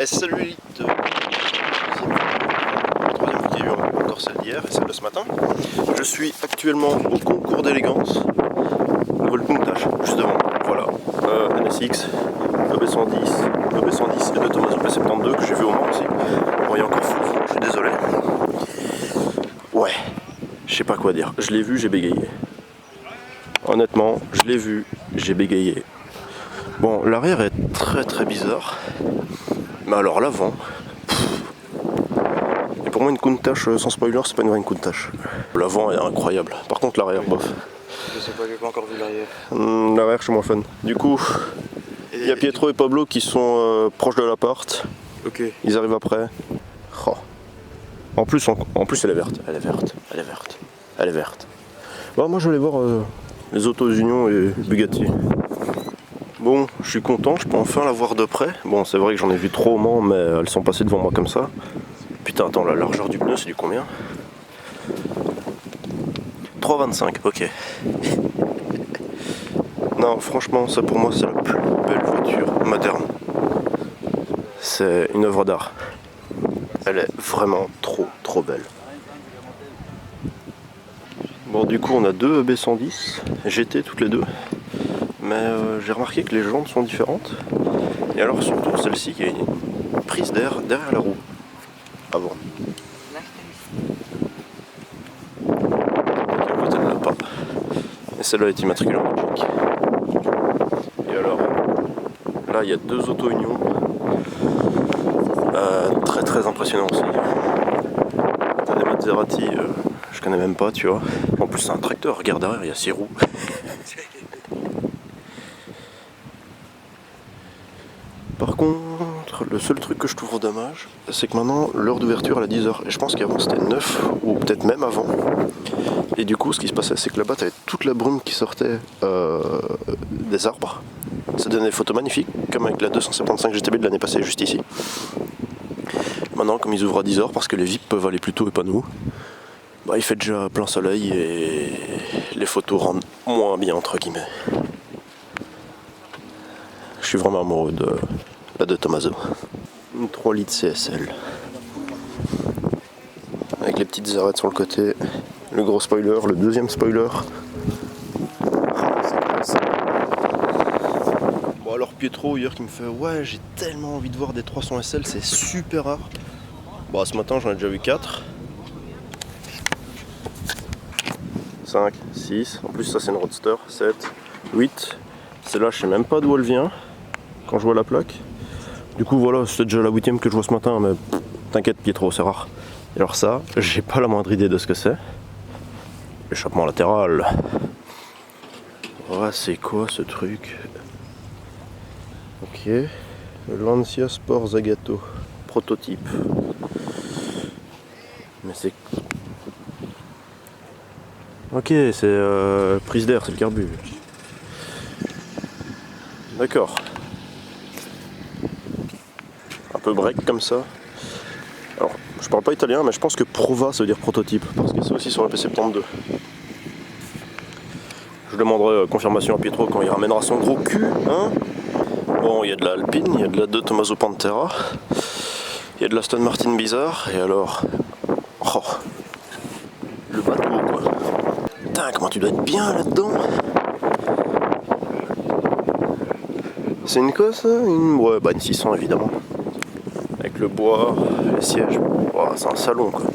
Et salut l'élite, la troisième vidéo, encore celle d'hier et celle de ce matin. Je suis actuellement au concours d'élégance, à Volkuntash, juste devant, voilà, NSX, EB110, EB110 et de Tommaso P72 que j'ai vu au Mans aussi. Bon, il y a encore fou, je suis désolé. Ouais, je sais pas quoi dire, je l'ai vu, j'ai bégayé. Honnêtement, je l'ai vu, j'ai bégayé. Bon, l'arrière est très bizarre. Mais alors l'avant, et pour moi une Countach sans spoiler c'est pas une vraie Countach. L'avant est incroyable, par contre l'arrière bof. Je sais pas, j'ai pas encore vu l'arrière. L'arrière je suis moins fan. Du coup, il y a Pietro et Pablo qui sont proches de l'appart. Ok. Ils arrivent après. Oh. En plus elle est verte, elle est verte, elle est verte, elle est verte. Bon, moi je vais aller voir les autos Union et Bugatti. Bon, je suis content, je peux enfin la voir de près. Bon, c'est vrai que j'en ai vu trop au Mans, mais elles sont passées devant moi comme ça. Putain, attends, la largeur du pneu, c'est du combien? 3,25, ok. Non, franchement, ça pour moi, c'est la plus belle voiture moderne. C'est une œuvre d'art. Elle est vraiment trop belle. Bon, du coup, on a deux EB110 GT toutes les deux. Mais j'ai remarqué que les jantes sont différentes. Et alors surtout celle-ci qui a une prise d'air derrière la roue. Avant. La boîte elle l'a pas. Et celle-là est immatriculée en Belgique. Et alors, là il y a deux auto-unions. Très impressionnant aussi. T'as des Maserati, je connais même pas, tu vois. En plus c'est un tracteur, regarde derrière, il y a 6 roues. Par contre, le seul truc que je trouve dommage, c'est que maintenant l'heure d'ouverture est à 10h. Et je pense qu'avant c'était 9, ou peut-être même avant. Et du coup, ce qui se passait, c'est que là-bas, t'avais toute la brume qui sortait des arbres. Ça donnait des photos magnifiques, comme avec la 275 GTB de l'année passée, juste ici. Maintenant, comme ils ouvrent à 10h, parce que les VIP peuvent aller plus tôt et pas nous, bah, il fait déjà plein soleil et les photos rendent moins bien, entre guillemets. Je suis vraiment amoureux de la de Tommaso. Une 3 litres CSL. Avec les petites arêtes sur le côté. Le gros spoiler, le deuxième spoiler. Bon alors Pietro hier qui me fait ouais j'ai tellement envie de voir des 300 SL, c'est super rare. Bon ce matin j'en ai déjà vu 4. 5, 6, en plus ça c'est une Roadster, 7, 8. Celle-là je sais même pas d'où elle vient. Quand je vois la plaque. Du coup voilà, c'est déjà la 8ème que je vois ce matin, mais t'inquiète Pietro, c'est rare. Et alors ça, j'ai pas la moindre idée de ce que c'est. Échappement latéral. Ouais, c'est quoi ce truc? Ok. Lancia Sport Zagato. Prototype. Mais c'est... Ok, c'est prise d'air, c'est le carbu. D'accord. Un peu break comme ça. Alors, je parle pas italien, mais je pense que Prova ça veut dire prototype, parce que c'est aussi sur la P72. Je demanderai confirmation à Pietro quand il ramènera son gros cul, hein. Bon, il y a de la Alpine, il y a de la De Tommaso Pantera, il y a de la Aston Martin bizarre, et alors... Oh, le Putain, comment tu dois être bien là-dedans. C'est une quoi ça? Ouais, bah une 600 évidemment. Avec le bois, les sièges. Oh, c'est un salon quoi.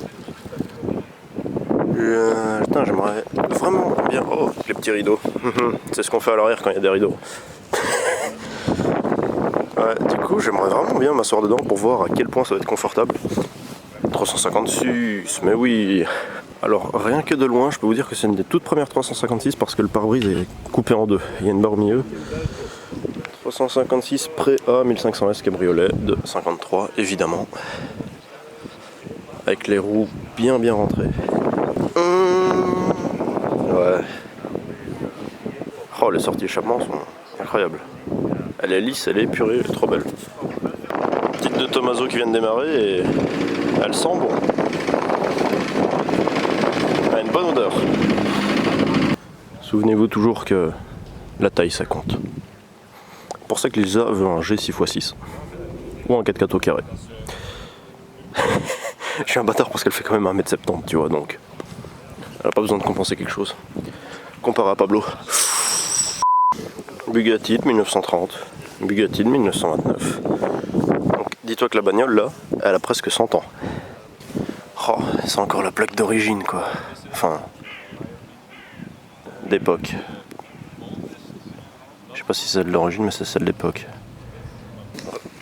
Putain, j'aimerais vraiment bien. Oh, les petits rideaux. C'est ce qu'on fait à l'arrière quand il y a des rideaux. Ouais, du coup, j'aimerais vraiment bien m'asseoir dedans pour voir à quel point ça va être confortable. 356, mais oui. Alors, rien que de loin, je peux vous dire que c'est une des toutes premières 356 parce que le pare-brise est coupé en deux. Il y a une barre au milieu. 356 pré A 1500S cabriolet de 53, évidemment. Avec les roues bien rentrées. Ouais. Oh, les sorties échappement sont incroyables. Elle est lisse, elle est épurée, elle est trop belle. Petite de Tomaso qui vient de démarrer et elle sent bon. Elle a une bonne odeur. Souvenez-vous toujours que la taille ça compte. C'est pour ça que Lisa veut un G6x6 ou un 4x4 au carré. Je suis un bâtard parce qu'elle fait quand même 1m70, tu vois, donc elle a pas besoin de compenser quelque chose. Comparé à Pablo. Bugatti de 1930, Bugatti de 1929. Donc dis-toi que la bagnole là, elle a presque 100 ans. Oh, c'est encore la plaque d'origine quoi. Enfin, d'époque. Je sais pas si c'est celle de l'origine, mais c'est celle d'époque.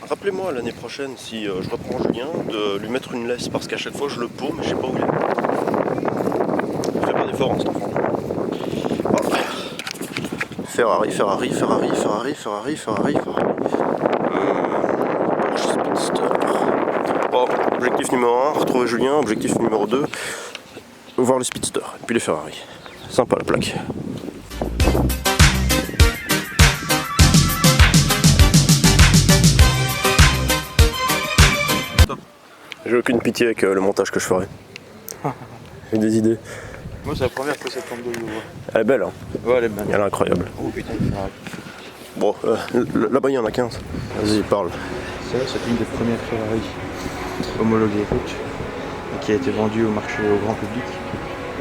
Rappelez-moi l'année prochaine, si je reprends Julien, de lui mettre une laisse, parce qu'à chaque fois je le paume, mais je sais pas où il est. Il fait pas d'effort en cet enfant. Oh. Ferrari. Speedster. Bon, objectif numéro 1, retrouver Julien. Objectif numéro 2, voir les Speedster. Et puis les Ferrari. Sympa la plaque. J'ai aucune pitié avec le montage que je ferai. J'ai des idées. Moi, c'est la première fois cette Lambo que je vois. Elle est belle, hein. Ouais, elle est belle. Elle est incroyable. Oh putain, il Ferrari. Bon, là-bas il y en a 15. Vas-y, parle. Ça, c'est une des premières Ferrari homologuées qui a été vendue au marché au grand public.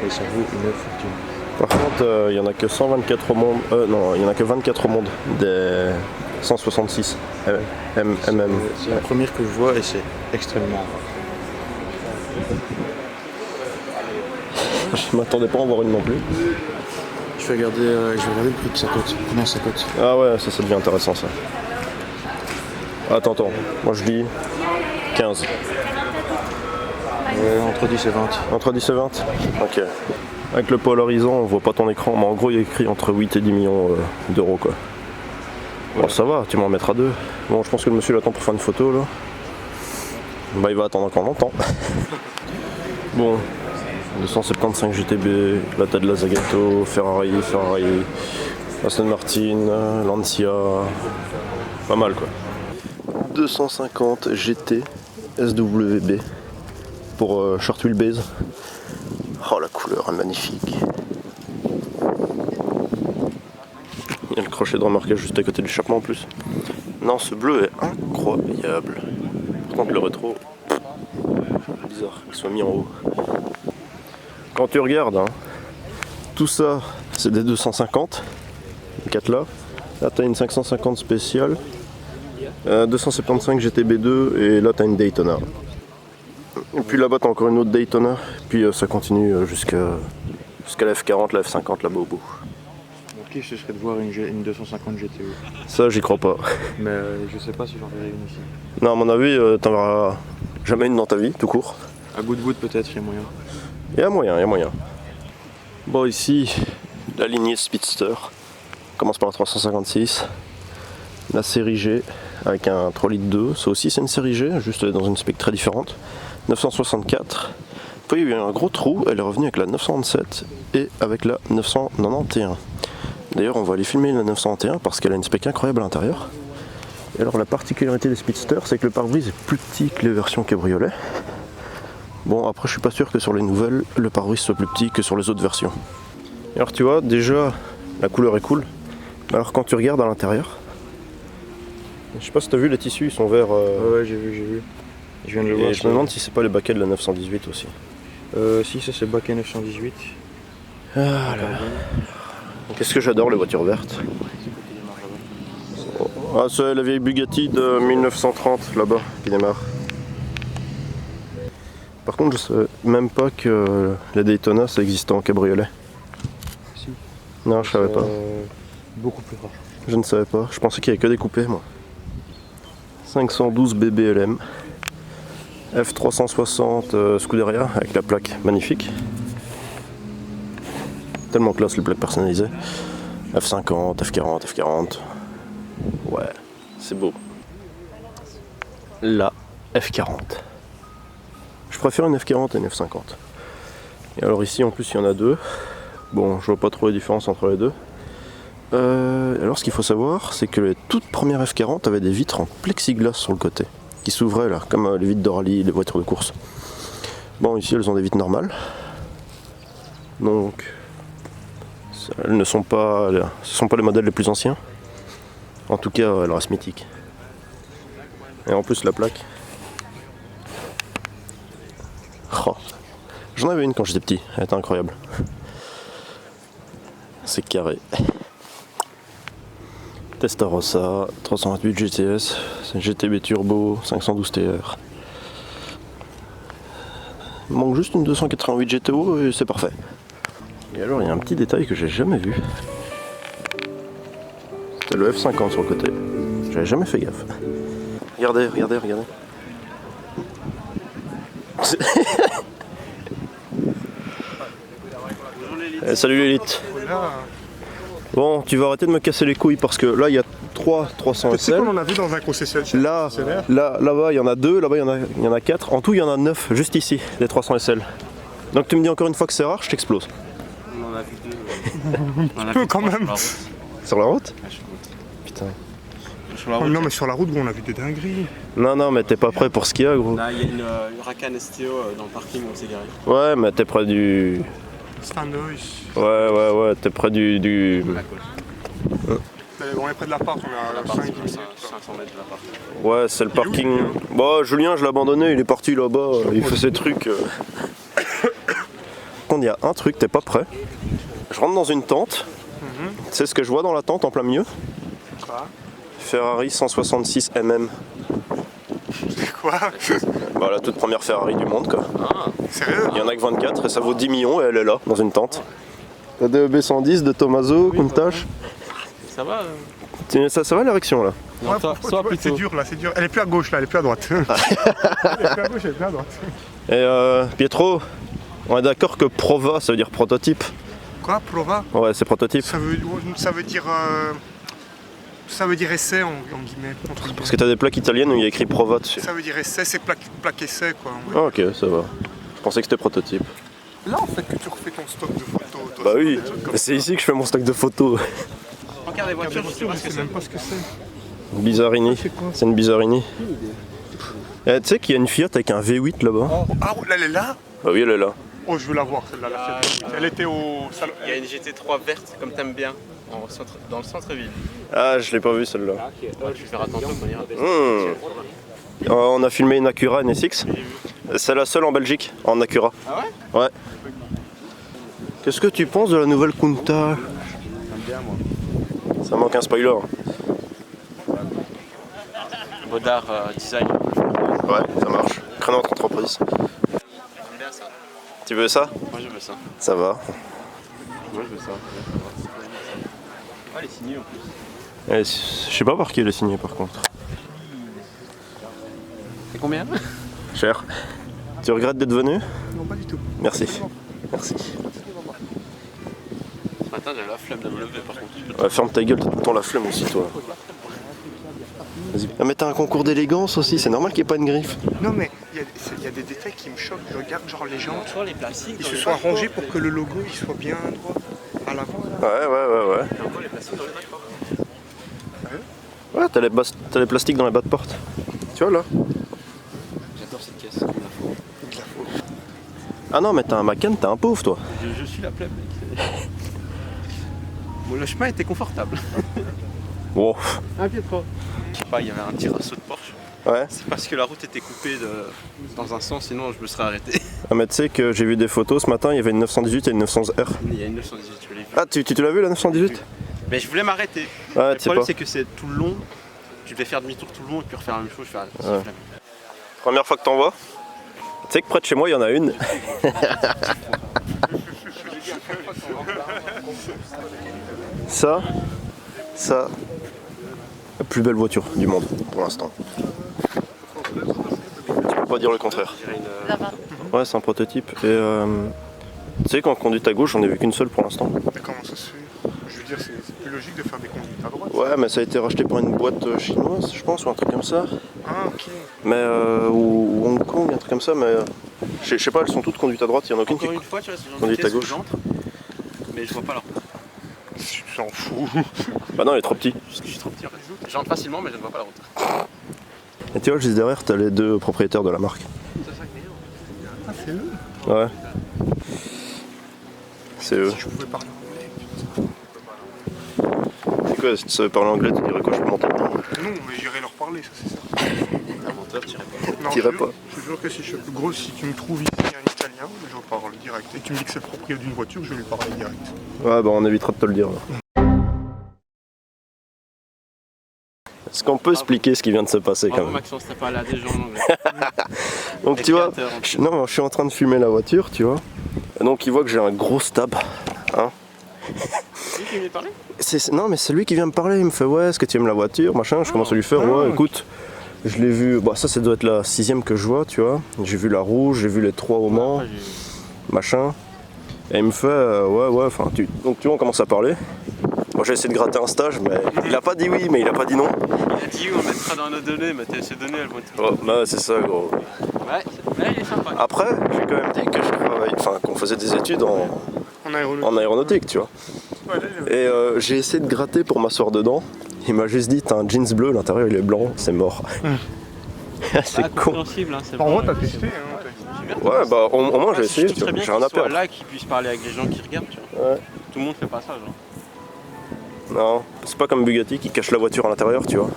Et ça vaut une fortune. Par contre, il y en a que 124 au monde. Non, il y en a que 24 au monde des 166 mm. C'est la première que je vois et c'est extrêmement rare. Je m'attendais pas à en voir une non plus. Je vais regarder le prix que ça coûte. Combien ça coûte? Ah ouais, ça devient intéressant ça. Attends, moi je dis 15. Entre 10 et 20. Entre 10 et 20? Ok. Avec le polarisant, on voit pas ton écran, mais en gros il y a écrit entre 8 et 10 millions d'euros quoi. Bon, ça va, tu m'en mettras deux. Bon, je pense que le monsieur l'attend pour faire une photo là. Bah, il va attendre encore longtemps. Bon, 275 GTB, la tête de la Zagato, Ferrari, Aston Martin, Lancia, pas mal quoi. 250 GT SWB pour short wheelbase. Oh, la couleur est magnifique. Il y a le crochet de remorquage juste à côté de l'échappement en plus. Non, ce bleu est incroyable. Par contre, le rétro, bizarre qu'il soit mis en haut. Quand tu regardes, hein, tout ça, c'est des 250. Les 4 là. Là, tu as une 550 spéciale. 275 GTB2 et là, tu as une Daytona. Et puis là-bas, tu as encore une autre Daytona. Puis ça continue jusqu'à la F40, la F50 là-bas au bout. Mon kiff, ce serait de voir une 250 GTO. Ça, j'y crois pas. Mais je sais pas si j'en verrai une ici. Non, à mon avis, t'en verras jamais une dans ta vie, tout court. À Goodwood, peut-être, il y a moyen. Il y a moyen. Bon, ici, la lignée Speedster. On commence par la 356. La série G avec un 3 litres 2. Ça aussi, c'est une série G, juste dans une spec très différente. 964. Puis il y a eu un gros trou, elle est revenue avec la 927 et avec la 991. D'ailleurs, on va aller filmer la 991 parce qu'elle a une spec incroyable à l'intérieur. Et alors, la particularité des Speedster, c'est que le pare-brise est plus petit que les versions cabriolet. Bon, après, je suis pas sûr que sur les nouvelles, le pare-brise soit plus petit que sur les autres versions. Et alors, tu vois, déjà, la couleur est cool. Alors, quand tu regardes à l'intérieur, je sais pas si tu as vu, les tissus, ils sont verts. Ouais, j'ai vu. Je viens de le voir. Et je me demande si c'est pas les baquets de la 918 aussi. Si, ça c'est baquet 918. Ah là. Qu'est-ce que j'adore les voitures vertes. Ah, c'est la vieille Bugatti de 1930 là-bas qui démarre. Par contre, je savais même pas que la Daytona ça existait en cabriolet. Si. Non, je savais pas. Beaucoup plus rare. Je ne savais pas. Je pensais qu'il n'y avait que des coupés, moi. 512 BBLM. F360 Scuderia avec la plaque magnifique. Tellement classe les plaques personnalisées. F50, F40, F40. Ouais, c'est beau. La F40. Je préfère une F40 et une F50. Et alors ici en plus il y en a deux. Bon, je vois pas trop les différences entre les deux. Alors ce qu'il faut savoir, c'est que les toutes premières F40 avaient des vitres en plexiglas sur le côté, qui s'ouvraient là, comme les vitres d'Orly, les voitures de course. Bon, ici elles ont des vitres normales. Donc, elles ne sont pas, ce sont pas les modèles les plus anciens. En tout cas, elles restent mythiques. Et en plus la plaque. Oh. J'en avais une quand j'étais petit, elle était incroyable. C'est carré. Testarossa, 328 GTS, GTB Turbo, 512 TR. Il manque juste une 288 GTO et c'est parfait. Et alors il y a un petit détail que j'ai jamais vu. C'était le F50 sur le côté. J'avais jamais fait gaffe. Regardez, regardez, regardez. Salut l'élite. Bon, tu vas arrêter de me casser les couilles parce que là il y a 300 Tu sais SL. qu'on en a vu dans un concessionnaire. Là-bas il y en a 2, là-bas il y en a 4. En tout il y en a 9 juste ici, les 300 SL. Donc tu me dis encore une fois que c'est rare, je t'explose. On en a vu deux. On en a Peu vu quand trois même. sur la route. Sur la route? Ouais, sur la route. Putain. Sur la Oh, route, non mais sur la route gros, on a vu des dingueries. Non mais t'es pas prêt pour ce qu'il y a gros. là, il y a une Huracan STO dans le parking où on s'est garé. Ouais mais t'es près du... C'est un noise. Ouais, t'es près du... La cause. On est près de l'appart, on est à 5 minutes. 500 mètres de l'appart. Ouais, c'est le parking. Bon, Julien, je l'ai abandonné, il est parti là-bas, il fait ses trucs. Quand il y a un truc, t'es pas prêt. Je rentre dans une tente. Tu sais ce que je vois dans la tente en plein milieu? Quoi? Ferrari 166 mm. C'est quoi? Bah, la toute première Ferrari du monde, quoi. Sérieux? Il y en a que 24 et ça vaut 10 millions et elle est là, dans une tente. La DEB 110 de Tommaso, Countach. Ça va Ça va l'érection là? Non, toi C'est plutôt. dur là, c'est dur. Elle est plus à gauche là, elle est plus à droite. Elle est plus à gauche, elle est plus à droite. Et Pietro, on est d'accord que Prova ça veut dire prototype? Quoi, Prova? Ouais, c'est prototype. Ça veut dire essai en guillemets. Entre guillemets. Parce que t'as des plaques italiennes où il y a écrit Prova dessus. Ça veut dire essai, c'est plaque essai quoi. Ouais. Ah, ok, ça va. Je pensais que c'était prototype. Là en fait que tu refais ton stock de photos. toi, Bah oui, des trucs comme c'est ici que je fais mon stock de photos. Regarde les voitures, je sais pas ce que Je sais c'est. même pas ce que c'est. Bizarrini. C'est quoi? C'est une Bizarrini. Tu sais qu'il y a une Fiat avec un V8 là-bas? Ah, là, elle est là? Bah oui, elle est là. Oh, je veux la voir celle-là, la Fiat. Elle était au salon. Il y a une GT3 verte, comme t'aimes bien, dans le centre-ville. Ah, je l'ai pas vue celle-là. Ouais, tu feras attention quand on ira. On a filmé une Acura NSX. C'est la seule en Belgique, en Acura. Ah ouais? Ouais. Qu'est-ce que tu penses de la nouvelle Countach? J'aime bien moi. Ça manque un spoiler. Bodard Design. Ouais, ça marche. Créneau entre entreprises. J'aime bien ça. Tu veux ça? Moi je veux ça. Ça va. Moi je veux ça. Ah, elle est signée en plus. Je sais pas par qui elle est signée par contre. C'est combien? Cher. Tu regrettes d'être venu? Non, pas du tout. Merci. Merci. Ce matin j'ai la flemme de me lever par contre. Ouais, ferme ta gueule, t'as tout le temps la flemme aussi toi. Vas-y. Ah mais t'as un concours d'élégance aussi, c'est normal qu'il n'y ait pas une griffe. Non, mais il y a des détails qui me choquent. Je regarde, genre les gens, Sur les plastiques. ils se sont arrangés pour que le logo il soit bien droit à l'avant. Ouais. Et encore les plastiques dans les bacs. Ouais, t'as les plastiques dans les bas de porte. Tu vois là? J'adore cette caisse. Il me la faut. Ah non mais t'as un Macan, t'es un pauvre toi. Je suis la plèbe mec. Bon, le chemin était confortable. Wow. Un pied trop. Je sais pas, il y avait un tir à saut de Porsche. Ouais. C'est parce que la route était coupée dans un sens, sinon je me serais arrêté. Ah mais tu sais que j'ai vu des photos ce matin, il y avait une 918 et une 911R. Il y a une 918, je l'ai vu. Ah tu l'as vu la 918? Mais je voulais m'arrêter. Ah, le problème c'est que c'est tout le long. Tu devais faire demi-tour tout le long et puis refaire la même chose. Je fais ouais. Première fois que t'en vois. Tu sais que près de chez moi il y en a une. Ça, la plus belle voiture du monde pour l'instant. Tu peux pas dire le contraire. Ouais, c'est un prototype. Et tu sais, quand on conduit à gauche, j'en ai vu qu'une seule pour l'instant. Mais comment ça se fait? Je veux dire, c'est plus logique de faire des conduites à droite. Ouais, mais ça a été racheté par une boîte chinoise, je pense, ou un truc comme ça. Ah, ok. Mais ou Hong Kong, un truc comme ça, mais je sais pas, elles sont toutes conduites à droite, il y en a aucune qui Encore une fois, tu vois, c'est le genre de conduite à pièce que gauche. j'entre, mais je vois pas là. Tu t'en fous. Bah non, il est trop petit. Parce que je suis trop petit en fait. J'entre facilement, mais je ne vois pas la route. Et tu vois, juste derrière, t'as les deux propriétaires de la marque. Ah, c'est eux. Ouais. C'est eux. Si je pouvais parler anglais. C'est quoi, si tu savais parler anglais, tu dirais quoi, je peux monter dedans? Non, mais j'irai leur parler, ça c'est certain. Un menteur, t'irais pas. Non, T'irais je pas. je te jure que si je suis plus gros, si tu me trouves ici un Italien, je parle direct. Et tu me dis que c'est le propriétaire d'une voiture, je vais lui parler direct. Ouais, bah on évitera de te le dire. Là. Est-ce qu'on peut expliquer ce qui vient de se passer quand Bravo même? Maxence, t'as parlé à des gens en anglais. Donc tu vois, créateur, en non, je suis en train de filmer la voiture, tu vois. Et donc il voit que j'ai un gros stab. Hein. C'est lui qui vient de parler? Non mais c'est lui qui vient me parler, il me fait ouais, est-ce que tu aimes la voiture, machin, je commence à lui faire ouais, écoute, je l'ai vu, bah ça doit être la 6ème que je vois, tu vois. J'ai vu la rouge, j'ai vu les 3 au Mans, machin. Et il me fait ouais, enfin donc tu vois on commence à parler. Moi j'ai essayé de gratter un stage, mais il a pas dit oui, mais il a pas dit non. Il a dit oui, on mettra dans nos données, mais ces données elles vont être. Oh, bah c'est ça gros. Ouais, il est sympa. Après, j'ai quand même dit que je travaille, enfin qu'on faisait des études en aéronautique, tu vois. Ouais, là, Et j'ai essayé de gratter pour m'asseoir dedans. Il m'a juste dit t'as un jeans bleu, l'intérieur il est blanc, c'est mort. C'est con. Compréhensible, hein, c'est en bon. gros, t'as testé, hein. Ouais, bah au moins j'ai essayé, tu vois. J'ai rien à perdre. là qui puisse parler avec les gens qui regardent, tu vois. Ouais. Tout le monde fait pas ça, genre. Non, c'est pas comme Bugatti qui cache la voiture à l'intérieur, tu vois.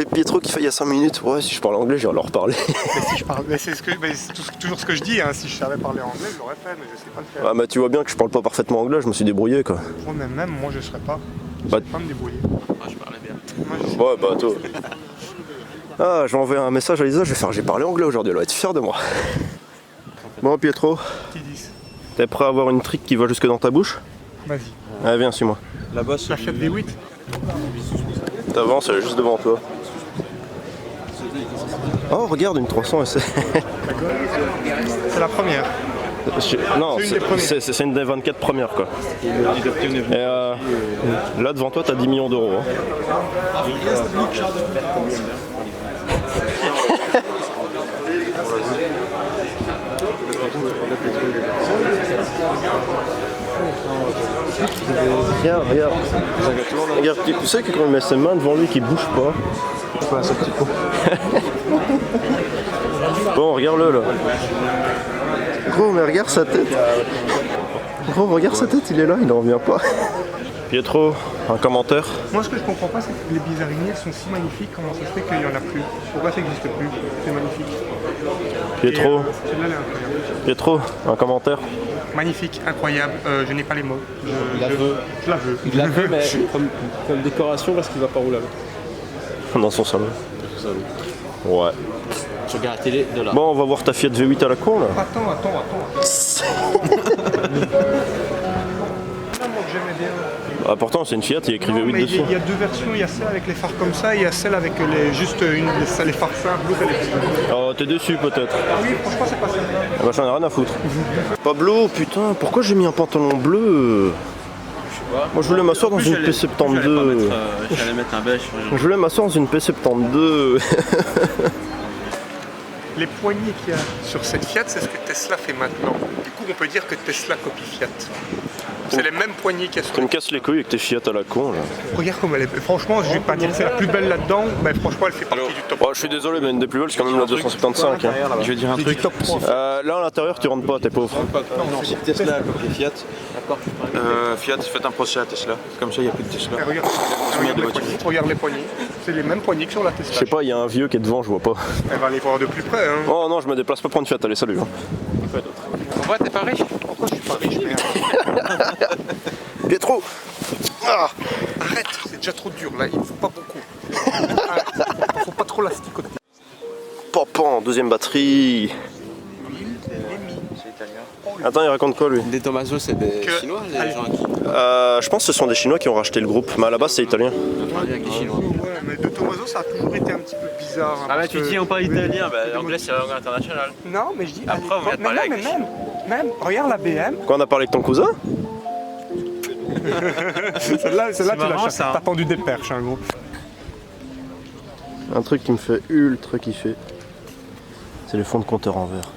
Et Pietro qui fait il y a 5 minutes, ouais, si je parle anglais, j'irai leur parler. Mais si je parle, mais c'est toujours ce que je dis, hein. Si je savais parler anglais, je l'aurais fait, mais je sais pas le faire. Ah, mais tu vois bien que je parle pas parfaitement anglais, je me suis débrouillé quoi. Moi, même moi, je serais pas. Je Bah- sais pas me débrouiller. Ah, je parlais bien. Moi, je sais Ouais, bah toi. Ah, je vais envoyer un message à Lisa, je vais faire j'ai parlé anglais aujourd'hui, elle va être fière de moi. Bon, Pietro, qui disent. t'es prêt à avoir une trique qui va jusque dans ta bouche? Vas-y. Allez, viens, suis-moi. Là-bas, La Fiat V8. T'avances, elle est juste devant toi. Oh, regarde, une 300 SC. C'est la première. Non, C'est une des premières. c'est une des 24 premières quoi. Et là devant toi t'as 10 millions d'euros. Hein. Regarde. Regarde, tu sais que quand il met ses mains devant lui qu'il bouge pas. C'est un petit coup. Bon, regarde-le là. Gros, mais regarde sa tête. Gros, regarde sa tête, il est là, il n'en revient pas. Pietro, un commentaire? Moi, ce que je comprends pas, c'est que les billes araignées sont si magnifiques. Comment ça se fait qu'il y en a plus? Pourquoi ça n'existe plus? C'est magnifique. Pietro, Celle-là, elle est incroyable. Pietro, un commentaire? Magnifique, incroyable. Je n'ai pas les mots. Je la veux. Il la veut, mais comme décoration parce qu'il va pas rouler avec. Dans son salon. Ouais. Je regarde la télé de là. Bon, on va voir ta Fiat V8 à la con là. Attends. Là, moi, que j'aimais bien. Ah, pourtant, c'est une Fiat, il y a écrit Non, V8 mais dessus. il y a deux versions. Il y a celle avec les phares comme ça et il y a celle avec les phares simples. L'autre, elle est plus. Oh, t'es déçu peut-être. Oui, franchement, c'est pas ça. Ah bah, j'en ai rien à foutre. Pablo, putain, pourquoi j'ai mis un pantalon bleu? Moi je voulais m'asseoir dans une P72. J'allais mettre un beige sur les gens. Je voulais m'asseoir dans une P72. Les poignées qu'il y a sur cette Fiat, c'est ce que Tesla fait maintenant. Du coup, on peut dire que Tesla copie Fiat. C'est les mêmes poignées qu'il y a sur Tu me casses les couilles avec tes Fiat à la con là. Regarde comme elle est. Franchement, je vais pas dire que c'est la plus belle là-dedans, mais franchement, elle fait partie du top. Oh, je suis désolé, mais une des plus belles, c'est quand même la 275. Hein. Je vais dire un truc. Là à l'intérieur, tu rentres pas, t'es pauvre. Non, c'est Tesla côté Fiat. D'accord, Fiat, faites un procès à Tesla. Comme ça, il n'y a plus de Tesla. Regarde les poignées. Regarde les poignées. C'est les mêmes poignées que sur la Tesla. Je sais pas, il y a un vieux qui est devant, je vois pas. Elle va aller voir de plus près. Hein. Oh non, je me déplace pas pour une Fiat, allez, salut. Hein. Pourquoi t'es pas riche? Pourquoi je suis pas riche, merde? Pietro. Ah. Arrête, c'est déjà trop dur là, il faut pas beaucoup. Arrête, faut pas trop l'asticoter. Popan, deuxième batterie. Attends, il raconte quoi lui? Des Tommaso, c'est des Chinois, les gens qui Je pense que ce sont des Chinois qui ont racheté le groupe, mais à la base c'est italien. travaillent avec les Chinois. Ouais, mais de Tommaso ça a toujours été un petit peu bizarre. Hein, Ah bah parce tu que- dis on parle italien, bah l'anglais c'est la langue internationale. Non, mais je dis. Après, on vient de parler avec les même, regarde la BM. Quoi, on a parlé avec ton cousin? Celle-là, tu marrant, l'as ça, hein. T'as tendu des perches, hein, gros. Un truc qui me fait ultra kiffer, c'est les fonds de compteur en verre.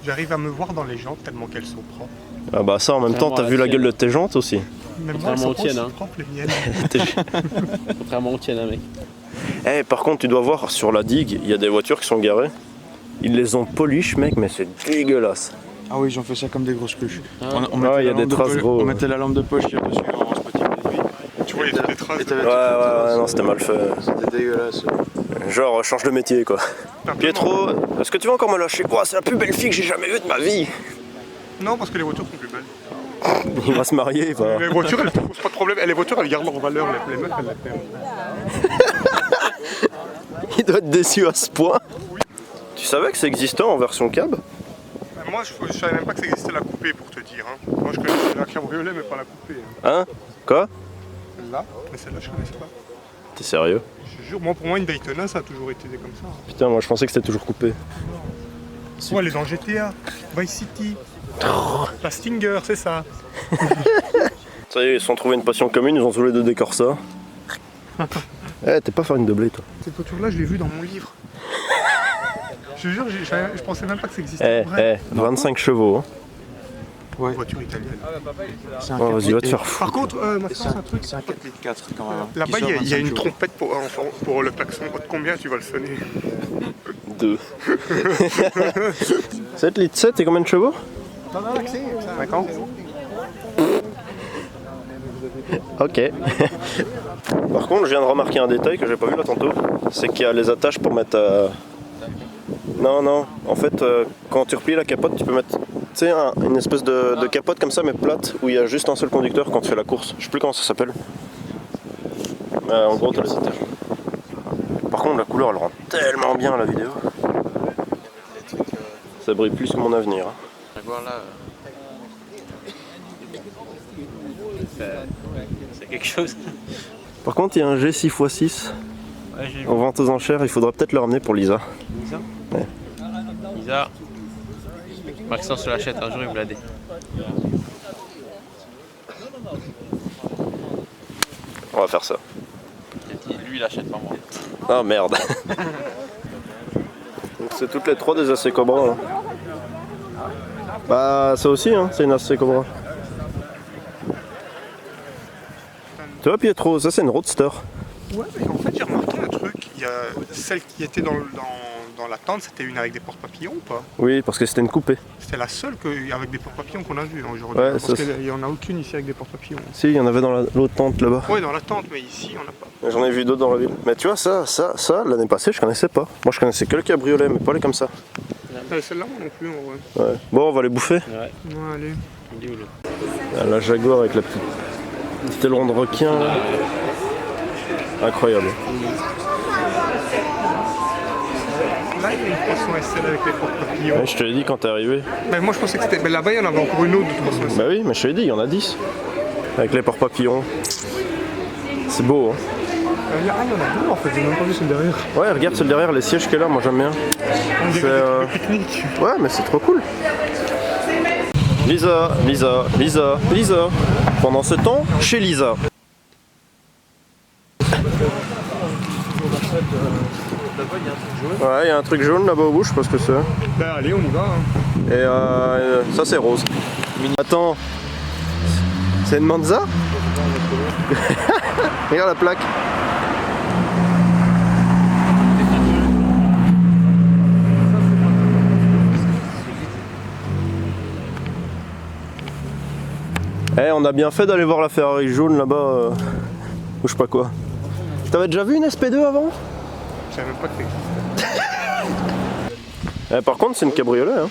J'arrive à me voir dans les jantes tellement qu'elles sont propres. Ah bah ça en même temps, t'as vu la gueule de tes jantes aussi. Même moi, elles Contrairement sont aux pas aussi tiennes, hein. propres, les miennes. Contrairement aux tiennes, hein, mec. Eh, par contre, tu dois voir, sur la digue, il y a des voitures qui sont garées. Ils les ont polish, mec, mais c'est dégueulasse. Ah oui, j'en fais ça comme des grosses cruches. Ouais, il y a des traces, gros. On mettait la lampe de poche dessus en spotting. Tu vois, il y a des traces. Ouais, non, c'était mal fait. C'était dégueulasse. Genre, change de métier, quoi. Pietro, est-ce que tu vas encore me lâcher? Quoi, c'est la plus belle fille que j'ai jamais vue de ma vie. Non, parce que les voitures sont plus belles. Il va se marier, il va... Les voitures, elles ne posent pas de problème. Et les voitures, elles gardent leur valeur. Les meufs, elles la perdent. Il doit être déçu à ce point. Tu savais que ça existait en version cab? Moi, je savais même pas que ça existait la coupée, pour te dire. Hein. Moi, je connaissais la cabriolet, mais pas la coupée. Hein. Hein? Quoi? Celle-là, mais celle-là, je connaissais pas. T'es sérieux? Je te jure, moi, pour moi, une Daytona, ça a toujours été comme ça. Putain, moi je pensais que c'était toujours coupé. Ouais, elle est dans GTA, Vice City. La Stinger, c'est ça. Ça y est, ils se sont trouvés une passion commune, ils ont tous les deux des Corsa. Eh, t'es pas farine de blé, toi. Cette voiture-là, je l'ai vue dans mon livre. Je te jure, je pensais même pas que ça existait. Eh, en vrai. 25 chevaux. Hein. Une voiture italienne. C'est un Oh, 4 vas-y, va te litres. faire foutre. Par contre, moi, Et c'est un truc. C'est un 4 litres 4 quand même. Là-bas, Qui il y a- sort il y a 25 une jours. trompette pour le klaxon. De combien tu vas le sonner? 2. 7 litres 7 et combien de chevaux? 50. Ok. Par contre, je viens de remarquer un détail que j'ai pas vu là tantôt. C'est qu'il y a les attaches pour mettre... Non, en fait, quand tu replies la capote, tu peux mettre une espèce de capote comme ça, mais plate, où il y a juste un seul conducteur quand tu fais la course. Je sais plus comment ça s'appelle. En gros, t'as les attaches. Par contre, la couleur, elle rend tellement bien la vidéo. Ça brille plus que mon avenir. Hein. On va voir là. C'est quelque chose. Par contre, il y a un G6x6 Ouais, j'ai vu. en vente aux enchères. Il faudra peut-être le ramener pour Lisa. Lisa. Ouais. Lisa. Maxence se l'achète un jour, il me l'a dit. On va faire ça. Lui, il l'achète pas moi. Ah merde. Donc c'est toutes les trois des AC Cobra. Hein. Bah ça aussi, hein, c'est une AC Cobra. Tu vois Pietro, ça c'est une Roadster. Ouais, mais en fait, j'ai remarqué un truc. Il y a celle qui était dans la tente, c'était une avec des porte-papillons ou pas? Oui, parce que c'était une coupée. C'était la seule avec des porte-papillons qu'on a vue aujourd'hui. Ouais, parce ça, qu'il n'y en a aucune ici avec des porte-papillons. Si, il y en avait dans l'autre tente là-bas. Ouais, dans la tente, mais ici, il n'y en a pas. J'en ai vu d'autres dans la ville. Mais tu vois, ça, l'année passée, je connaissais pas. Moi, je connaissais que le cabriolet, mais pas les comme ça. Celle-là, moi non plus, en vrai. Ouais. Bon, on va les bouffer. Ouais. Ouais, allez. Il est où, le... Ah, la Jaguar avec la petite aileron de requin. Là. Incroyable. Là, il y a une 300 SL avec les porte-papillons. Ouais, je te l'ai dit quand t'es arrivé. Mais moi, je pensais que c'était. Mais là-bas, il y en avait encore une autre de 300 SL. Bah oui, mais je te l'ai dit, il y en a 10. Avec les porte-papillons. C'est beau, hein. Il y en a deux, en fait. J'ai même pas vu celle derrière. Ouais, regarde celle derrière, les sièges qu'elle a, moi j'aime bien. On C'est, dirait des trucs de pique-nique. Ouais, mais c'est trop cool. Lisa. Pendant ce temps, chez Lisa. Ouais, il y a un truc jaune là-bas au bout, je sais pas ce que c'est. Ben, allez, on y va. Hein. Et ça c'est rose. Attends, c'est une Monza? Regarde la plaque. Eh, on a bien fait d'aller voir la Ferrari jaune là-bas, ou je sais pas quoi. T'avais déjà vu une SP2 avant? Je savais même pas que ça existait. Par contre, c'est une cabriolet. Hein.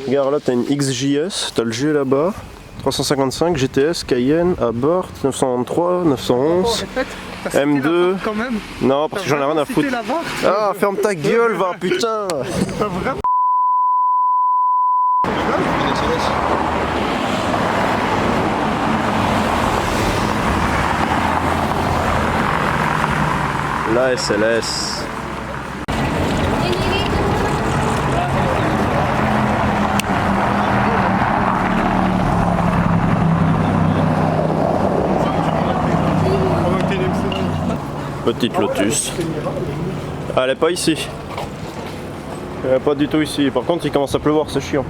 Regarde là, t'as une XJS, t'as le G là-bas, 355, GTS, Cayenne, Abarth, 993, 911, M2. Quand même. Non, parce que j'en ai rien à foutre. Ah, ferme ta gueule, va, putain. Vraiment. La SLS. Petite Lotus. Ah, elle est pas ici. Elle est pas du tout ici. Par contre, il commence à pleuvoir, c'est chiant.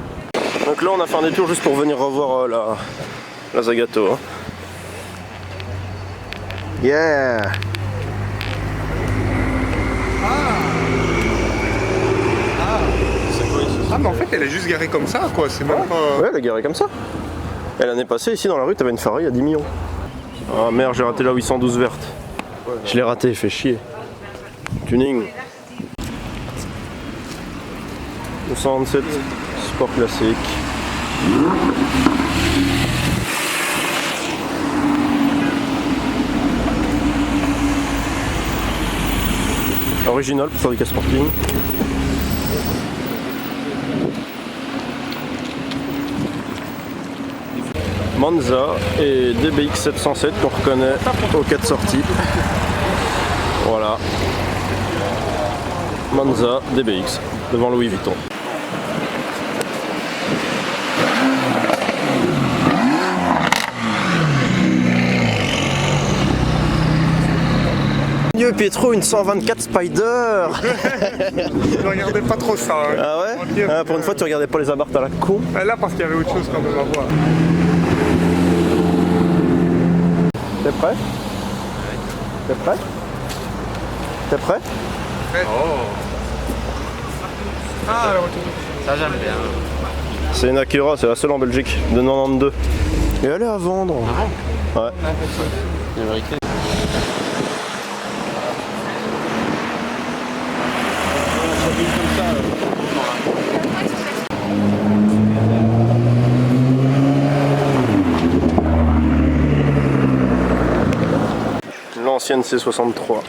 Donc là, on a fait un détour juste pour venir revoir la Zagato. Hein. Yeah! Ah, mais en fait, elle est juste garée comme ça, quoi. C'est même pas. Ouais, elle est garée comme ça. Et l'année passée, ici dans la rue, t'avais une Ferrari à 10 millions. Ah merde, j'ai raté la 812 verte. Je l'ai raté, fait chier. Tuning. 227, sport classique. Original pour faire du cas sporting. Monza et DBX 707 qu'on reconnaît aux 4 sorties. Voilà. Monza DBX devant Louis Vuitton. Dieu Pietro, une 124 Spider. Je regardais pas trop ça. Hein. Ah ouais, ah, pour une fois tu regardais pas les Abarth à la con. Là, parce qu'il y avait autre chose quand même à voir. T'es prêt? T'es prêt? T'es prêt? Oh. Ah, alors Ça j'aime bien. C'est une Acura, c'est la seule en Belgique, de 92. Et elle est à vendre. Ouais. L'ancienne C63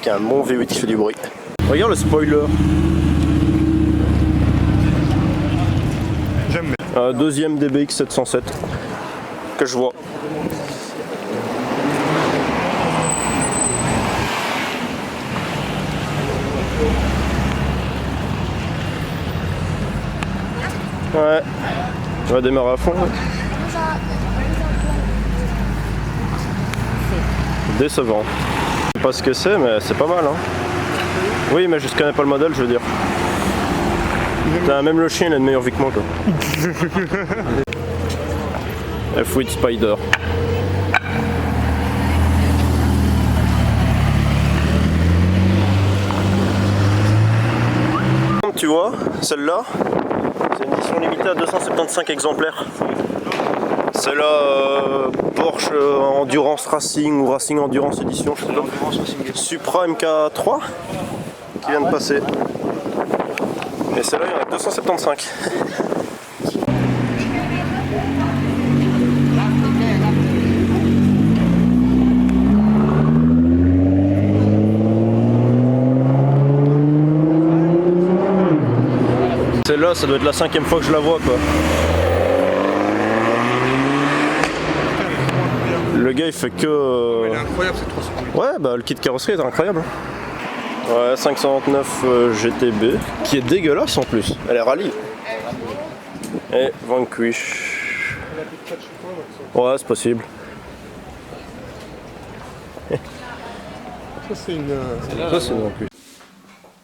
qui a un bon V8 qui fait du bruit. Regarde le spoiler. j'aime bien. Deuxième DBX 707 que je vois. Ouais, on va démarrer à fond. Décevant. Je sais pas ce que c'est, mais c'est pas mal. Hein. Oui, mais je connais pas le modèle, je veux dire. Même le chien, il a une meilleure vie que moi. Quoi. F8 Spider. Tu vois, celle-là, c'est une édition limitée à 275 exemplaires. Celle-là, Porsche Endurance Racing ou Racing Endurance Edition, je sais pas. Supra MK3 qui vient de passer. Et celle-là, il y en a 275. Celle-là, ça doit être la 5e fois que je la vois, quoi. Le gars il fait que. Elle est incroyable cette 308. Ouais, bah le kit carrosserie est incroyable. Ouais, 529 GTB, qui est dégueulasse en plus. Elle est rallye. Et Vanquish. Ouais, c'est possible. Ça c'est une. Ça c'est une Vanquish.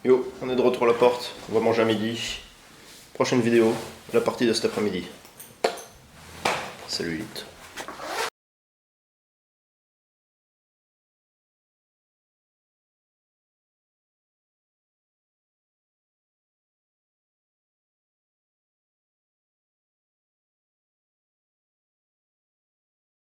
Yo, on est de retour à la porte. On va manger à midi. Prochaine vidéo, la partie de cet après-midi. Salut.